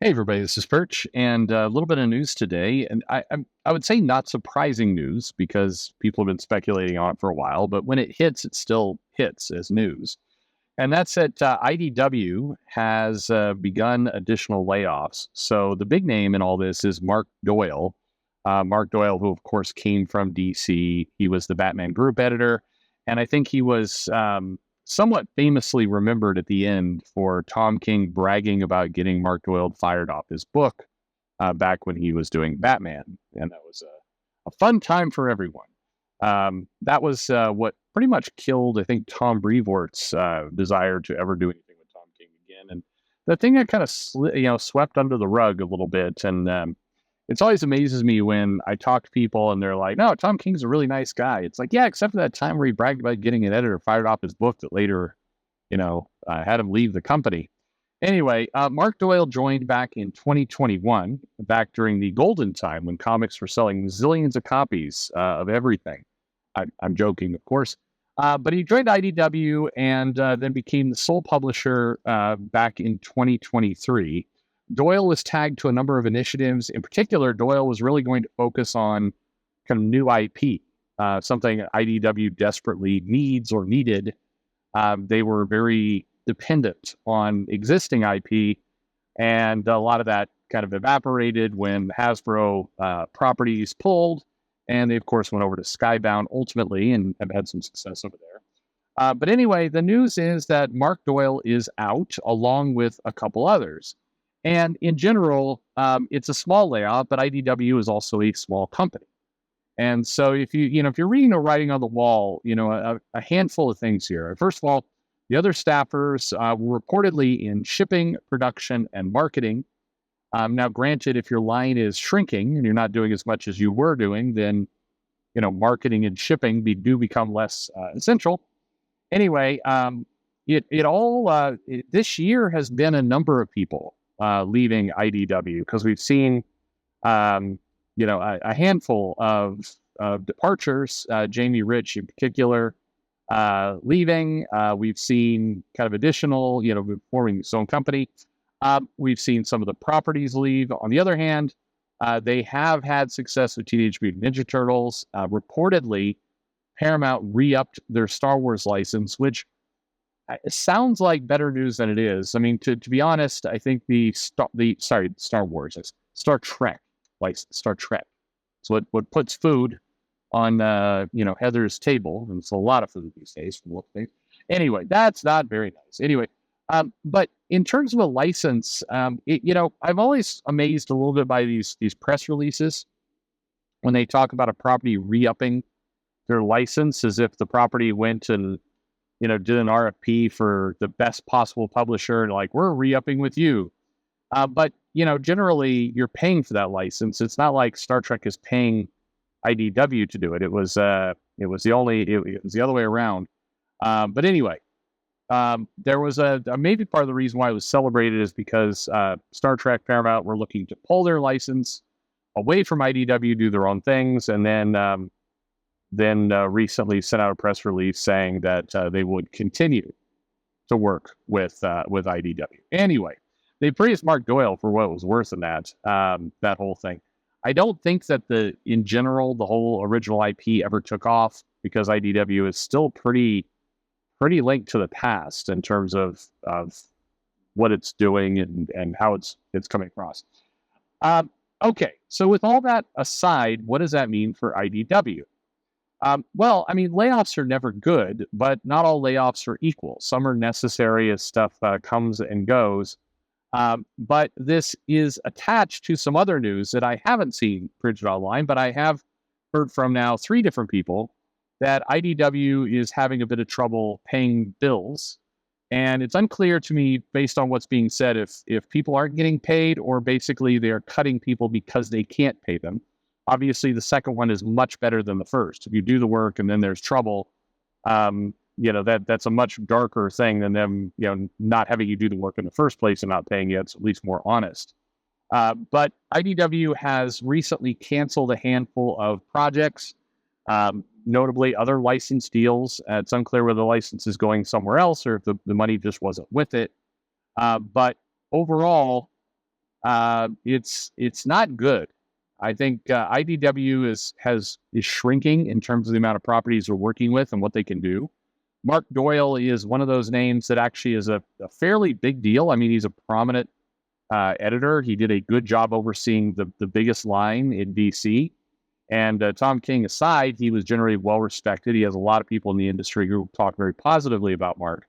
Hey everybody, this is Perch, and a little bit of news today. And I would say not surprising news because people have been speculating on it for a while. But when it hits, it still hits as news, and that's that IDW has begun additional layoffs. So the big name in all this is Mark Doyle. Mark Doyle, who of course came from DC, he was the Batman group editor, and I think he was somewhat famously remembered at the end for Tom King bragging about getting Mark Doyle fired off his book back when he was doing Batman, and that was a fun time for everyone. That was what pretty much killed, I think, Tom Brevoort's desire to ever do anything with Tom King again. And the thing that kind of swept under the rug a little bit, and it's always amazes me when I talk to people and they're like, "No, Tom King's a really nice guy." It's like, yeah, except for that time where he bragged about getting an editor fired off his book that later, had him leave the company. Anyway, Mark Doyle joined back in 2021, back during the golden time when comics were selling zillions of copies of everything. I'm joking, of course. But he joined IDW and then became the sole publisher back in 2023. Doyle was tagged to a number of initiatives. In particular, Doyle was really going to focus on kind of new IP, something IDW desperately needs or needed. They were very dependent on existing IP, and a lot of that kind of evaporated when Hasbro properties pulled, and they, of course, went over to Skybound ultimately and have had some success over there. But anyway, the news is that Mark Doyle is out along with a couple others. And in general, it's a small layoff, but IDW is also a small company. And so if you're reading the writing on the wall, a handful of things here. First of all, the other staffers were reportedly in shipping, production, and marketing. Now, granted, if your line is shrinking and you're not doing as much as you were doing, then marketing and shipping do become less essential. Anyway, this year has been a number of people leaving IDW because we've seen, a handful of departures. Jamie Rich, in particular, leaving. We've seen kind of additional, forming his own company. We've seen some of the properties leave. On the other hand, they have had success with Teenage Mutant Ninja Turtles. Reportedly, Paramount re-upped their Star Wars license, which it sounds like better news than it is. I mean, to be honest, I think Star Trek license, Star Trek. So what puts food on Heather's table, and it's a lot of food these days for most things. Anyway, that's not very nice. Anyway, but in terms of a license, I'm always amazed a little bit by these press releases when they talk about a property re-upping their license as if the property went and did an RFP for the best possible publisher and like, we're re-upping with you. But generally you're paying for that license. It's not like Star Trek is paying IDW to do it. It was the other way around. But anyway, there was a maybe part of the reason why it was celebrated is because Star Trek Paramount were looking to pull their license away from IDW, do their own things, and then recently sent out a press release saying that they would continue to work with IDW. Anyway, they praised Mark Doyle for what was worse than that whole thing. I don't think that in general the whole original IP ever took off because IDW is still pretty linked to the past in terms of what it's doing and how it's coming across. Okay, so with all that aside, what does that mean for IDW? Well, I mean, layoffs are never good, but not all layoffs are equal. Some are necessary as stuff comes and goes. But this is attached to some other news that I haven't seen printed online, but I have heard from now 3 different people that IDW is having a bit of trouble paying bills. And it's unclear to me, based on what's being said, if people aren't getting paid or basically they're cutting people because they can't pay them. Obviously, the second one is much better than the first. If you do the work and then there's trouble, that's a much darker thing than them, not having you do the work in the first place and not paying you. It's at least more honest. But IDW has recently canceled a handful of projects, notably other license deals. It's unclear whether the license is going somewhere else or if the money just wasn't with it. But overall, It's not good. I think IDW is shrinking in terms of the amount of properties we're working with and what they can do. Mark Doyle is one of those names that actually is a fairly big deal. I mean, he's a prominent editor. He did a good job overseeing the biggest line in DC. And Tom King aside, he was generally well respected. He has a lot of people in the industry who talk very positively about Mark.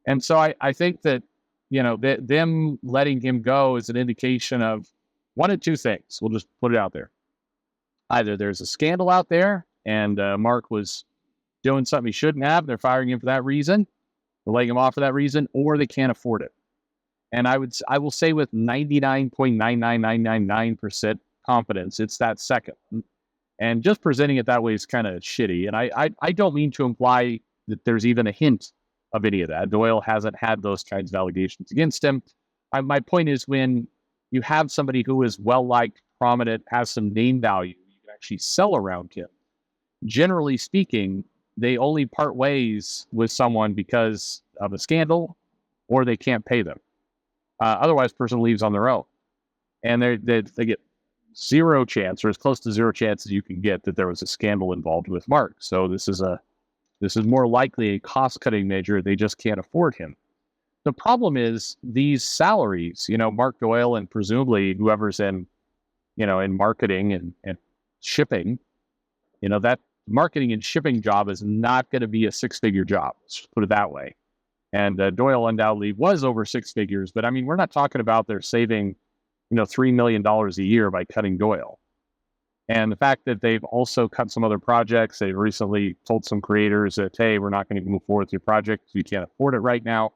And so I think that, them letting him go is an indication of one of two things. We'll just put it out there. Either there's a scandal out there and Mark was doing something he shouldn't have. They're firing him for that reason. They're laying him off for that reason, or they can't afford it. And I will say with 99.99999% confidence, it's that second. And just presenting it that way is kind of shitty. And I don't mean to imply that there's even a hint of any of that. Doyle hasn't had those kinds of allegations against him. My point is, when you have somebody who is well-liked, prominent, has some name value, you can actually sell around him. Generally speaking, they only part ways with someone because of a scandal or they can't pay them. Otherwise, the person leaves on their own. And they get zero chance, or as close to zero chance as you can get, that there was a scandal involved with Mark. So this is more likely a cost-cutting measure. They just can't afford him. The problem is these salaries, Mark Doyle and presumably whoever's in marketing and shipping, that marketing and shipping job is not going to be a six-figure job. Let's put it that way. And Doyle undoubtedly was over six figures, but I mean, we're not talking about they're saving, $3 million a year by cutting Doyle. And the fact that they've also cut some other projects, they've recently told some creators that, hey, we're not going to move forward with your project because we can't afford it right now.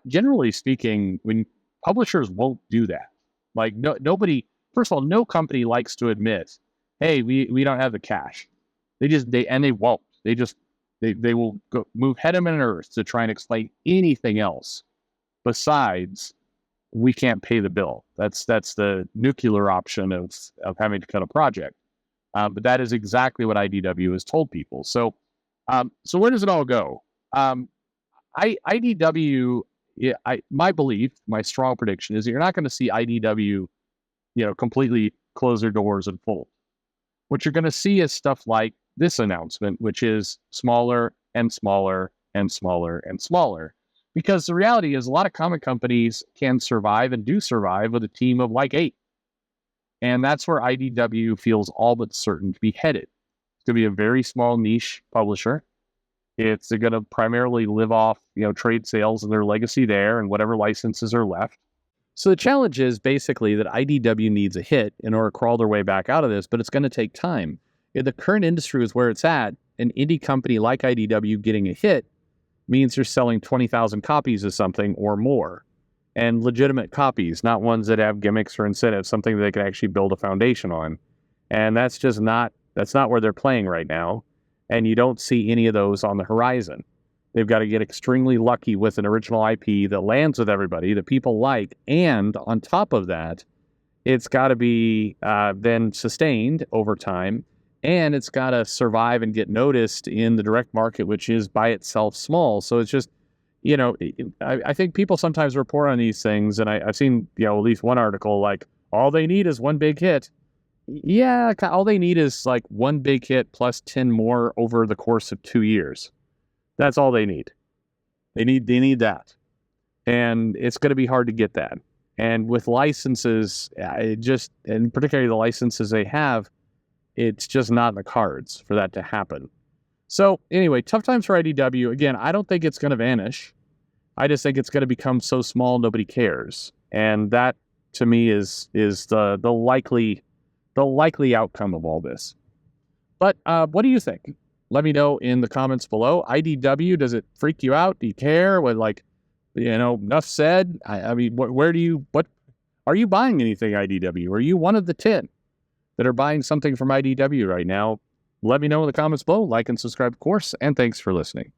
Generally speaking, when publishers won't do that, like nobody, first of all, no company likes to admit, hey, we don't have the cash. They won't. They will go move heaven and earth to try and explain anything else besides we can't pay the bill. That's the nuclear option of having to cut a project. But that is exactly what IDW has told people. So where does it all go? IDW, my belief, my strong prediction is that you're not going to see IDW, completely close their doors and fold. What you're going to see is stuff like this announcement, which is smaller and smaller and smaller and smaller. Because the reality is a lot of comic companies can survive and do survive with a team of like 8. And that's where IDW feels all but certain to be headed. It's going to be a very small niche publisher. It's going to primarily live off, trade sales and their legacy there and whatever licenses are left. So the challenge is basically that IDW needs a hit in order to crawl their way back out of this, but it's going to take time. If the current industry is where it's at, an indie company like IDW getting a hit means you're selling 20,000 copies of something or more, and legitimate copies, not ones that have gimmicks or incentives, something that they can actually build a foundation on. And that's not where they're playing right now. And you don't see any of those on the horizon. They've got to get extremely lucky with an original IP that lands with everybody, that people like. And on top of that, it's got to be then sustained over time. And it's got to survive and get noticed in the direct market, which is by itself small. So it's just, I think people sometimes report on these things. And I've seen, at least one article, like, all they need is one big hit. Yeah, all they need is like one big hit plus 10 more over the course of 2 years. That's all they need. They need that. And it's going to be hard to get that. And with licenses, and particularly the licenses they have, it's just not in the cards for that to happen. So anyway, tough times for IDW. Again, I don't think it's going to vanish. I just think it's going to become so small nobody cares. And that, to me, is the likely outcome of all this. But what do you think? Let me know in the comments below. IDW, does it freak you out? Do you care? Enough said. I mean, what are you buying anything IDW? Are you one of the 10 that are buying something from IDW right now? Let me know in the comments below. Like and subscribe, of course, and thanks for listening.